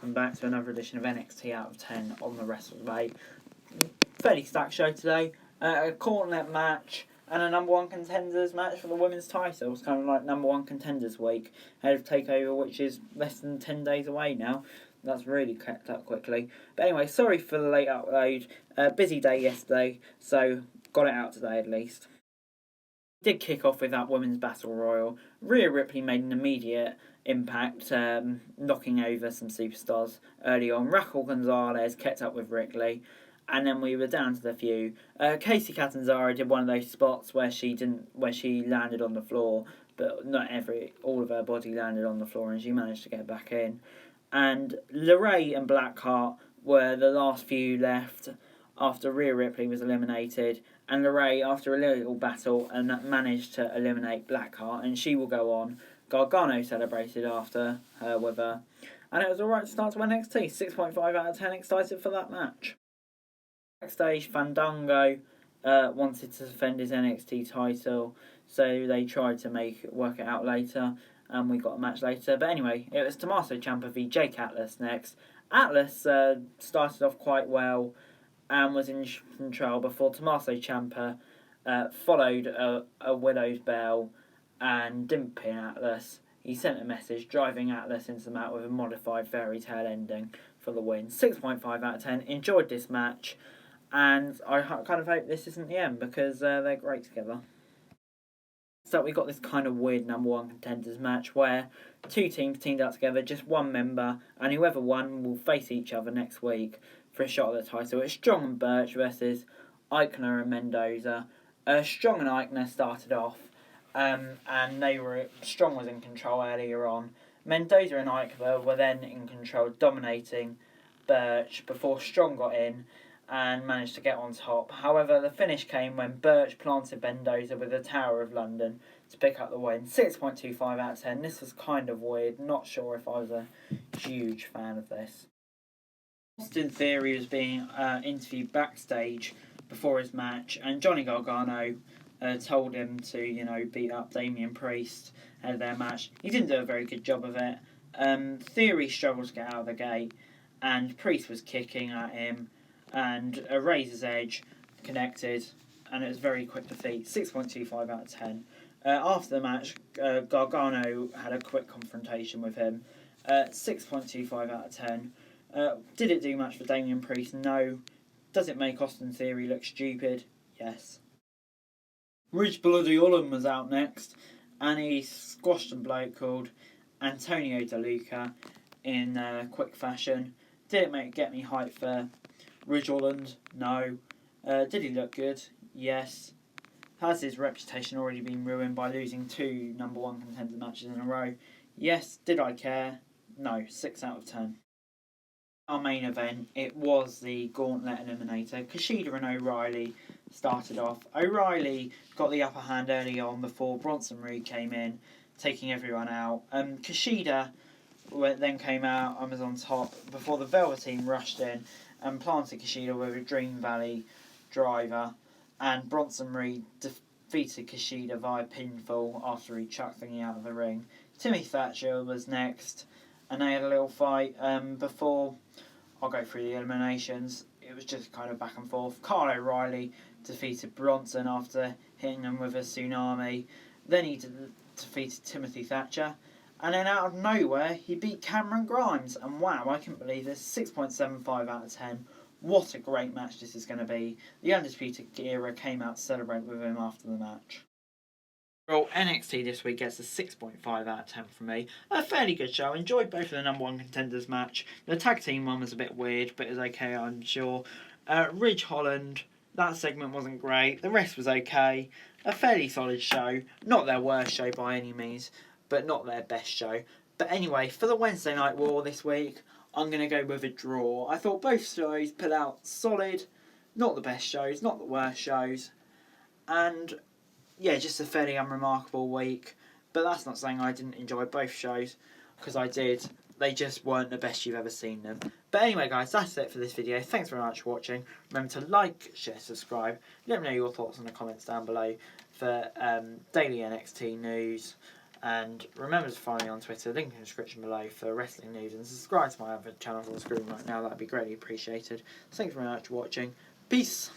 welcome back to another edition of NXT Out of 10 on the WrestleMania. Fairly stacked show today. A Gauntlet match and a number one contenders match for the women's title. It's kind of like number one contenders week ahead of TakeOver, which is less than 10 days away now. That's really crept up quickly. But anyway, sorry for the late upload. Busy day yesterday, so got it out today at least. Did kick off with that women's battle royal. Rhea Ripley made an immediate impact, knocking over some superstars early on. Raquel Gonzalez kept up with Ripley, and then we were down to the few. Kacy Catanzaro did one of those spots where she landed on the floor, but all of her body landed on the floor, and she managed to get back in. And LeRae and Blackheart were the last few left after Rhea Ripley was eliminated, and LeRae, after a little battle, and managed to eliminate Blackheart, and she will go on. Gargano celebrated after her with her, and it was alright to start to NXT. 6.5 out of 10, excited for that match. Backstage, Fandango wanted to defend his NXT title, so they tried to work it out later, and we got a match later. But anyway, it was Tommaso Ciampa v Jake Atlas next. Atlas started off quite well and was in control before Tommaso Ciampa followed a Widow's Bell and didn't pin Atlas. He sent a message driving Atlas into the mat with a modified fairy tale ending for the win. 6.5 out of 10. Enjoyed this match, and I kind of hope this isn't the end because they're great together. So we got this kind of weird number one contenders match where two teams teamed up together, just one member, and whoever won will face each other next week for a shot at the title. It's Strong and Birch versus Eichner and Mendoza. Strong and Eichner started off, and Strong was in control earlier on. Mendoza and Eichner were then in control, dominating Birch before Strong got in and managed to get on top. However, the finish came when Birch planted Mendoza with the Tower of London to pick up the win. 6.25 out of 10. This was kind of weird. Not sure if I was a huge fan of this. Austin Theory was being interviewed backstage before his match, and Johnny Gargano told him to, beat up Damian Priest at their match. He didn't do a very good job of it. Theory struggled to get out of the gate, and Priest was kicking at him, and a Razor's Edge connected, and it was a very quick defeat. 6.25 out of 10. After the match, Gargano had a quick confrontation with him. 6.25 out of 10. Did it do much for Damian Priest? No. Does it make Austin Theory look stupid? Yes. Ridge Bloody Ullum was out next, and he squashed a bloke called Antonio DeLuca in quick fashion. Did it get me hyped for Ridge Holland? No. Did he look good? Yes. Has his reputation already been ruined by losing two number one contender matches in a row? Yes. Did I care? No. 6 out of 10. Our main event, it was the Gauntlet Eliminator. Kushida and O'Reilly started off. O'Reilly got the upper hand early on before Bronson Reed came in, taking everyone out. Kushida then came out and was on top before the Velveteen rushed in and planted Kushida with a Dream Valley driver, and Bronson Reed defeated Kushida via pinfall after he chucked thingy out of the ring. Timmy Thatcher was next, and they had a little fight before. I'll go through the eliminations. It was just kind of back and forth. Kyle O'Reilly defeated Bronson after hitting him with a tsunami. Then he defeated Timothy Thatcher. And then out of nowhere, he beat Cameron Grimes. And wow, I couldn't believe this. 6.75 out of 10. What a great match this is going to be. The Undisputed Era came out to celebrate with him after the match. Well, NXT this week gets a 6.5 out of 10 from me. A fairly good show. Enjoyed both of the number one contenders match. The tag team one was a bit weird, but it was okay, I'm sure. Ridge Holland, that segment wasn't great. The rest was okay. A fairly solid show. Not their worst show by any means, but not their best show. But anyway, for the Wednesday Night War this week, I'm going to go with a draw. I thought both shows put out solid. Not the best shows, not the worst shows. And yeah, just a fairly unremarkable week. But that's not saying I didn't enjoy both shows, because I did. They just weren't the best you've ever seen them. But anyway, guys, that's it for this video. Thanks very much for watching. Remember to like, share, subscribe. Let me know your thoughts in the comments down below for daily NXT news. And remember to follow me on Twitter, link in the description below for wrestling news, and subscribe to my other channels on the screen right now. That'd be greatly appreciated. Thanks very much for watching. Peace.